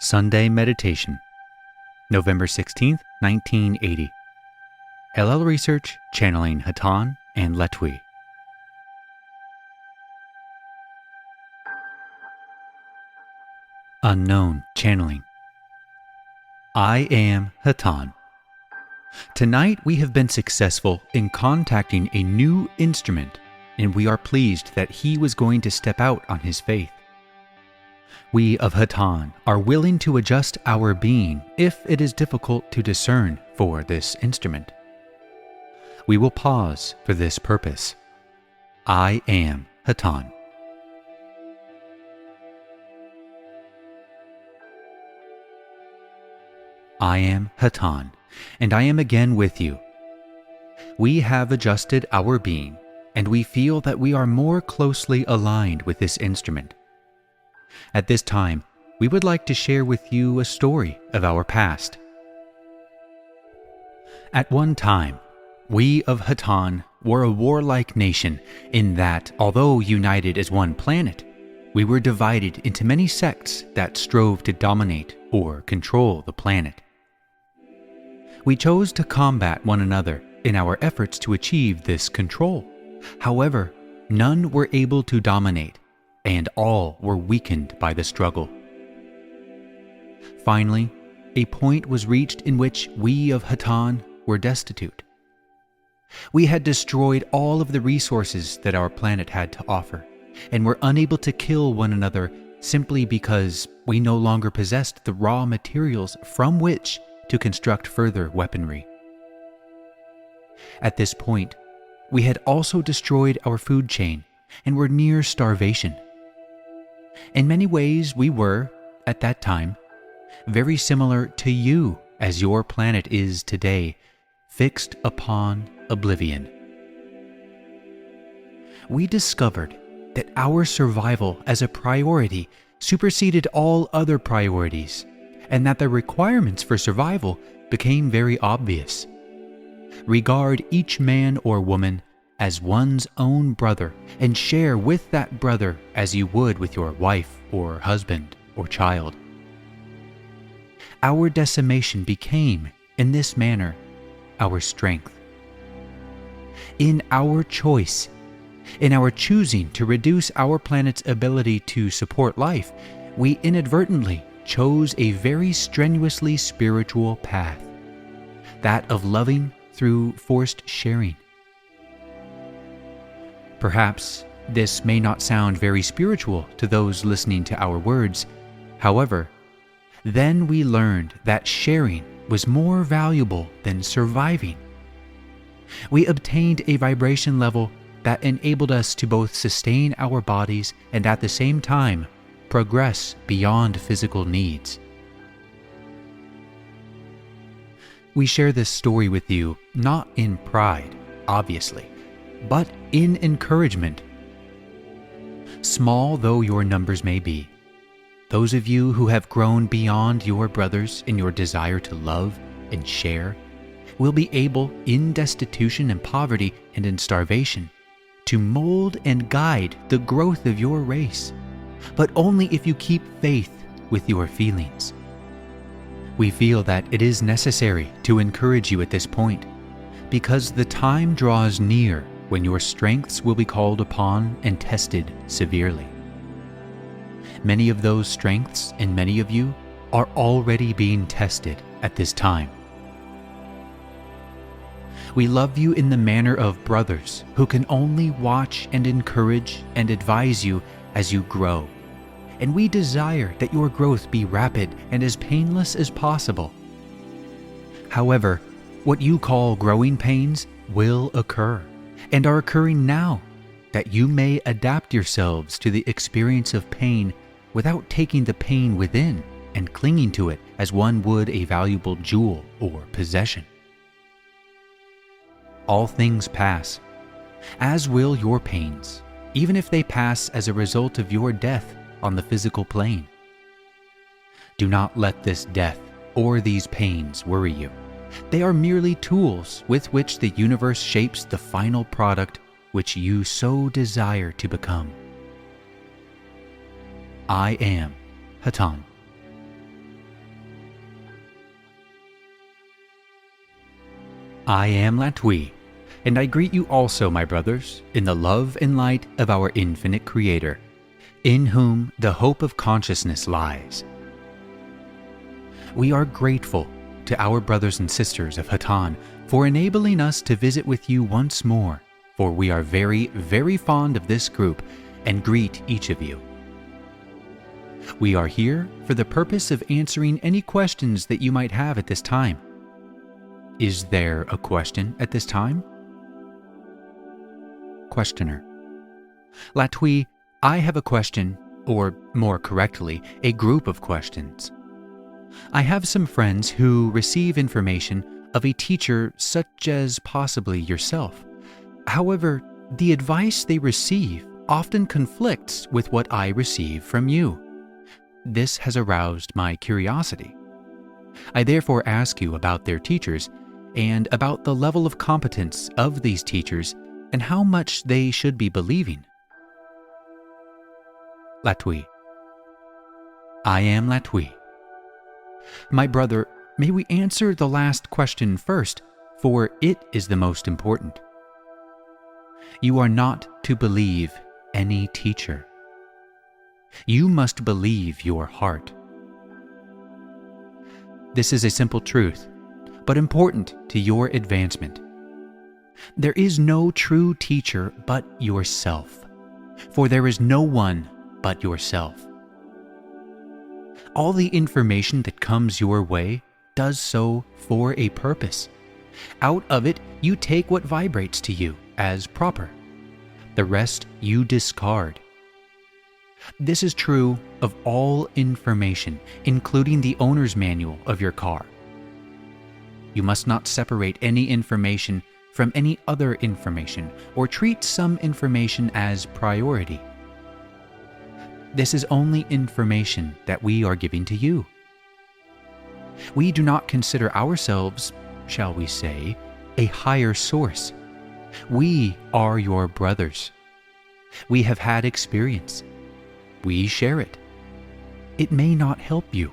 Sunday Meditation, November 16th, 1980. LL Research channeling Hatonn and Latwii. Unknown channeling. I am Hatonn. Tonight we have been successful in contacting a new instrument, and we are pleased that he was going to step out on his faith. We of Hatonn are willing to adjust our being if it is difficult to discern for this instrument. We will pause for this purpose. I am Hatonn. I am Hatonn, and I am again with you. We have adjusted our being, and we feel that we are more closely aligned with this instrument. At this time, we would like to share with you a story of our past. At one time, we of Hatonn were a warlike nation in that, although united as one planet, we were divided into many sects that strove to dominate or control the planet. We chose to combat one another in our efforts to achieve this control. However, none were able to dominate, and all were weakened by the struggle. Finally, a point was reached in which we of Hatonn were destitute. We had destroyed all of the resources that our planet had to offer, and were unable to kill one another simply because we no longer possessed the raw materials from which to construct further weaponry. At this point, we had also destroyed our food chain and were near starvation. In many ways, we were, at that time, very similar to you as your planet is today, fixed upon oblivion. We discovered that our survival as a priority superseded all other priorities, and that the requirements for survival became very obvious. Regard each man or woman as one's own brother, and share with that brother as you would with your wife or husband or child. Our decimation became, in this manner, our strength. In our choice, in our choosing to reduce our planet's ability to support life, we inadvertently chose a very strenuously spiritual path, that of loving through forced sharing. Perhaps this may not sound very spiritual to those listening to our words. However, then we learned that sharing was more valuable than surviving. We obtained a vibration level that enabled us to both sustain our bodies and at the same time progress beyond physical needs. We share this story with you not in pride, obviously, but in encouragement. Small though your numbers may be, those of you who have grown beyond your brothers in your desire to love and share will be able, in destitution and poverty and in starvation, to mold and guide the growth of your race, but only if you keep faith with your feelings. We feel that it is necessary to encourage you at this point, because the time draws near when your strengths will be called upon and tested severely. Many of those strengths in many of you are already being tested at this time. We love you in the manner of brothers who can only watch and encourage and advise you as you grow, and we desire that your growth be rapid and as painless as possible. However, what you call growing pains will occur, and are occurring now, that you may adapt yourselves to the experience of pain without taking the pain within and clinging to it as one would a valuable jewel or possession. All things pass, as will your pains, even if they pass as a result of your death on the physical plane. Do not let this death or these pains worry you. They are merely tools with which the universe shapes the final product which you so desire to become. I am Hatonn. I am Latwii, and I greet you also, my brothers, in the love and light of our infinite Creator, in whom the hope of consciousness lies. We are grateful to our brothers and sisters of Hatonn for enabling us to visit with you once more, for we are very, very fond of this group and greet each of you. We are here for the purpose of answering any questions that you might have at this time. Is there a question at this time? Questioner: Latwii, I have a question, or more correctly, a group of questions. I have some friends who receive information of a teacher such as possibly yourself. However, the advice they receive often conflicts with what I receive from you. This has aroused my curiosity. I therefore ask you about their teachers and about the level of competence of these teachers and how much they should be believing. Latwii: I am Latwii. My brother, may we answer the last question first, for it is the most important. You are not to believe any teacher. You must believe your heart. This is a simple truth, but important to your advancement. There is no true teacher but yourself, for there is no one but yourself. All the information that comes your way does so for a purpose. Out of it, you take what vibrates to you as proper. The rest you discard. This is true of all information, including the owner's manual of your car. You must not separate any information from any other information or treat some information as priority. This is only information that we are giving to you. We do not consider ourselves, shall we say, a higher source. We are your brothers. We have had experience. We share it. It may not help you.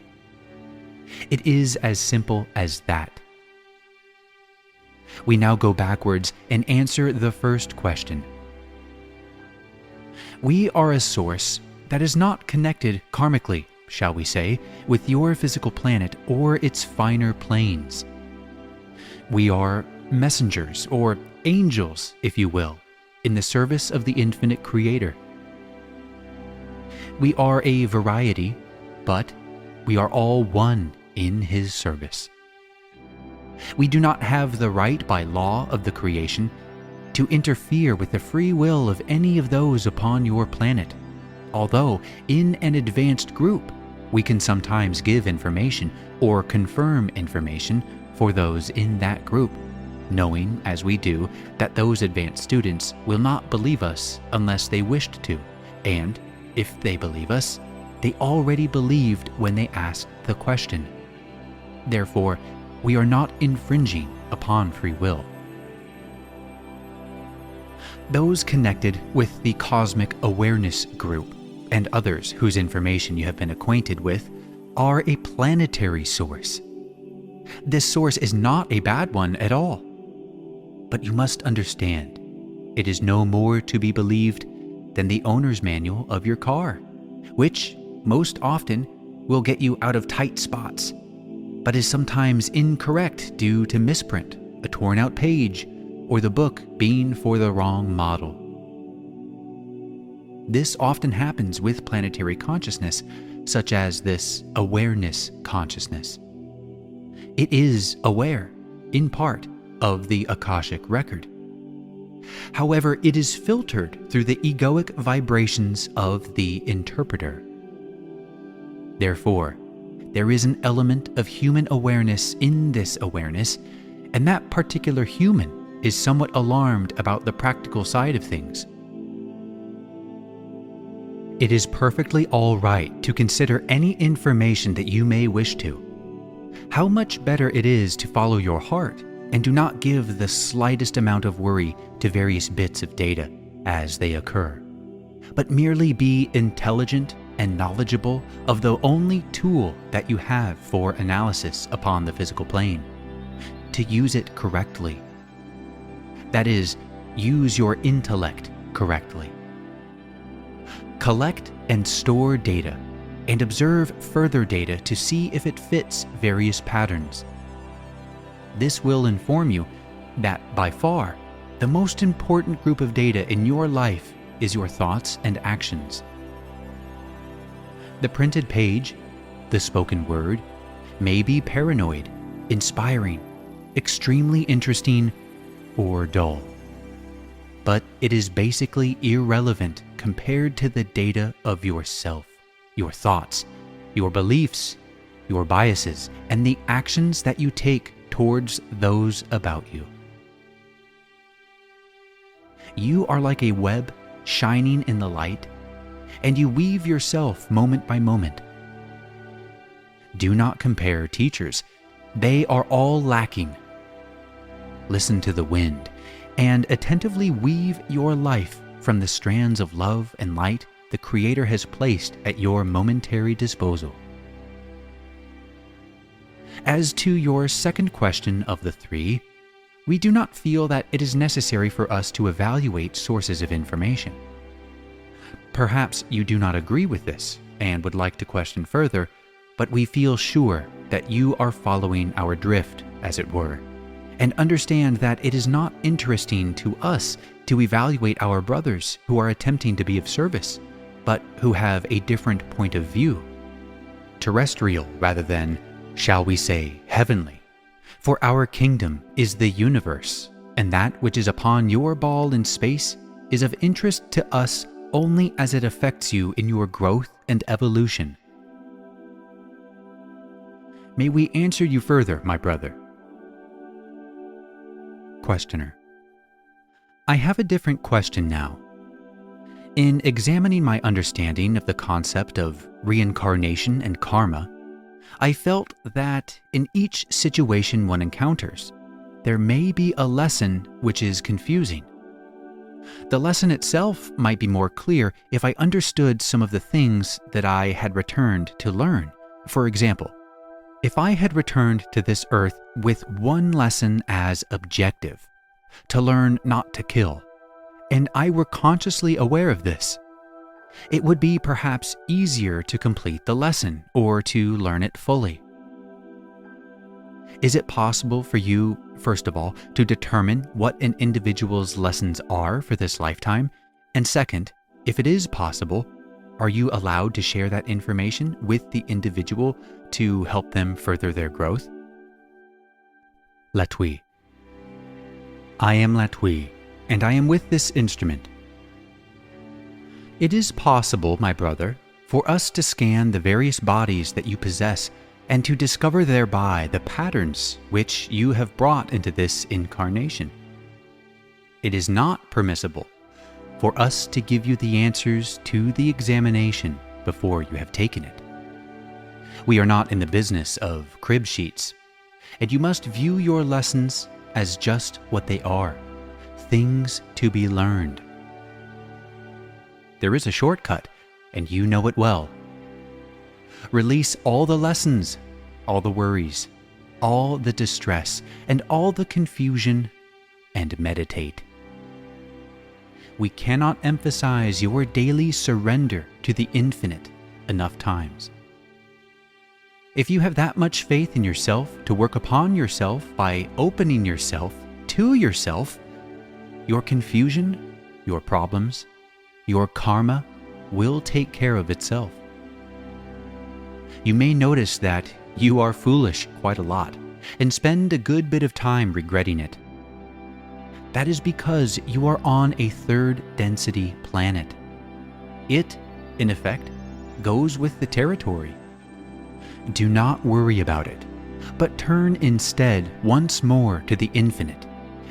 It is as simple as that. We now go backwards and answer the first question. We are a source that is not connected karmically, shall we say, with your physical planet or its finer planes. We are messengers, or angels, if you will, in the service of the infinite Creator. We are a variety, but we are all one in His service. We do not have the right by law of the creation to interfere with the free will of any of those upon your planet, although in an advanced group we can sometimes give information or confirm information for those in that group, knowing as we do that those advanced students will not believe us unless they wished to, and if they believe us, they already believed when they asked the question. Therefore, we are not infringing upon free will. Those connected with the Cosmic Awareness Group and others whose information you have been acquainted with are a planetary source. This source is not a bad one at all. But you must understand, it is no more to be believed than the owner's manual of your car, which most often will get you out of tight spots, but is sometimes incorrect due to misprint, a torn out page, or the book being for the wrong model. This often happens with planetary consciousness, such as this awareness consciousness. It is aware, in part, of the Akashic record. However, it is filtered through the egoic vibrations of the interpreter. Therefore, there is an element of human awareness in this awareness, and that particular human is somewhat alarmed about the practical side of things. It is perfectly all right to consider any information that you may wish to. How much better it is to follow your heart and do not give the slightest amount of worry to various bits of data as they occur, but merely be intelligent and knowledgeable of the only tool that you have for analysis upon the physical plane. to use it correctly. That is, use your intellect correctly. Collect and store data, and observe further data to see if it fits various patterns. This will inform you that, by far, the most important group of data in your life is your thoughts and actions. The printed page, the spoken word, may be paranoid, inspiring, extremely interesting, or dull. But it is basically irrelevant compared to the data of yourself, your thoughts, your beliefs, your biases, and the actions that you take towards those about you. You are like a web shining in the light, and you weave yourself moment by moment. Do not compare teachers. They are all lacking. Listen to the wind, and attentively weave your life from the strands of love and light the Creator has placed at your momentary disposal. As to your second question of the three, we do not feel that it is necessary for us to evaluate sources of information. Perhaps you do not agree with this and would like to question further, but we feel sure that you are following our drift, as it were, and understand that it is not interesting to us to evaluate our brothers who are attempting to be of service, but who have a different point of view, terrestrial rather than, shall we say, heavenly. For our kingdom is the universe, and that which is upon your ball in space is of interest to us only as it affects you in your growth and evolution. May we answer you further, my brother? Questioner: I have a different question now. In examining my understanding of the concept of reincarnation and karma, I felt that in each situation one encounters, there may be a lesson which is confusing. The lesson itself might be more clear if I understood some of the things that I had returned to learn. For example, if I had returned to this earth with one lesson as objective, to learn not to kill, and I were consciously aware of this, it would be perhaps easier to complete the lesson or to learn it fully. Is it possible for you, first of all, to determine what an individual's lessons are for this lifetime? And second, if it is possible, are you allowed to share that information with the individual to help them further their growth? Latwii: I am Latwii, and I am with this instrument. It is possible, my brother, for us to scan the various bodies that you possess and to discover thereby the patterns which you have brought into this incarnation. It is not permissible for us to give you the answers to the examination before you have taken it. We are not in the business of crib sheets, and you must view your lessons as just what they are, things to be learned. There is a shortcut, and you know it well. Release all the lessons, all the worries, all the distress, and all the confusion, and meditate. We cannot emphasize your daily surrender to the infinite enough times. If you have that much faith in yourself to work upon yourself by opening yourself to yourself, your confusion, your problems, your karma will take care of itself. You may notice that you are foolish quite a lot and spend a good bit of time regretting it. That is because you are on a third density planet. It, in effect, goes with the territory. Do not worry about it, but turn instead once more to the infinite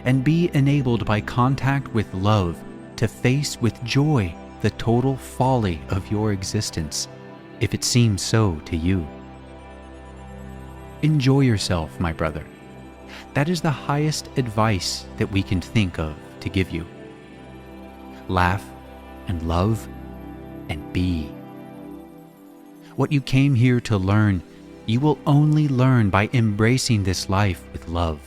and be enabled by contact with love to face with joy the total folly of your existence, if it seems so to you. Enjoy yourself, my brother. That is the highest advice that we can think of to give you. Laugh and love and be. What you came here to learn, you will only learn by embracing this life with love,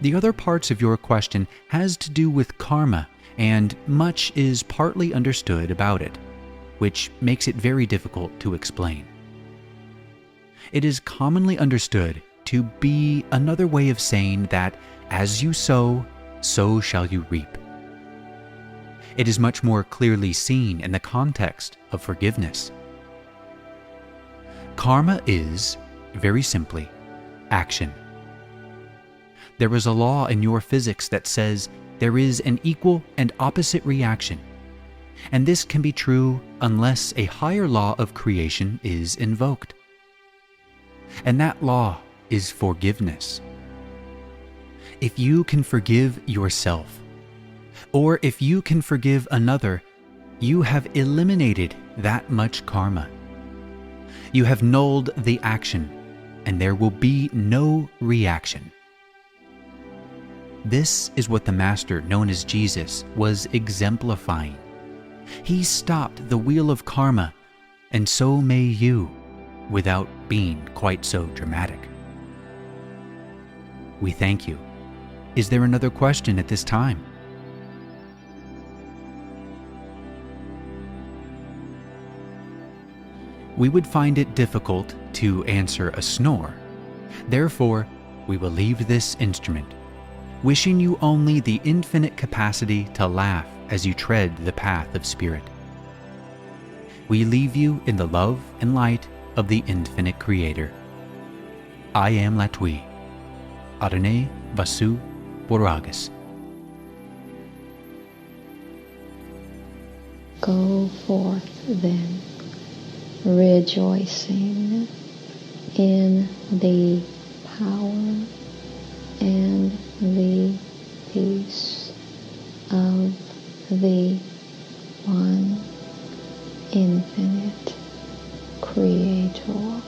The other parts of your question has to do with karma, and much is partly understood about it, which makes it very difficult to explain. It is commonly understood to be another way of saying that as you sow, so shall you reap. It is much more clearly seen in the context of forgiveness. Karma is, very simply, action. There is a law in your physics that says there is an equal and opposite reaction, and this can be true unless a higher law of creation is invoked. And that law is forgiveness. If you can forgive yourself, or if you can forgive another, you have eliminated that much karma. You have nulled the action, and there will be no reaction. This is what the Master, known as Jesus, was exemplifying. He stopped the wheel of karma, and so may you, without being quite so dramatic. We thank you. Is there another question at this time? We would find it difficult to answer a snore. Therefore, we will leave this instrument, wishing you only the infinite capacity to laugh as you tread the path of spirit. We leave you in the love and light of the infinite Creator. I am Latwii. Adonai Vasu Boragas. Go forth then, rejoicing in the power and the peace of the one infinite Creator.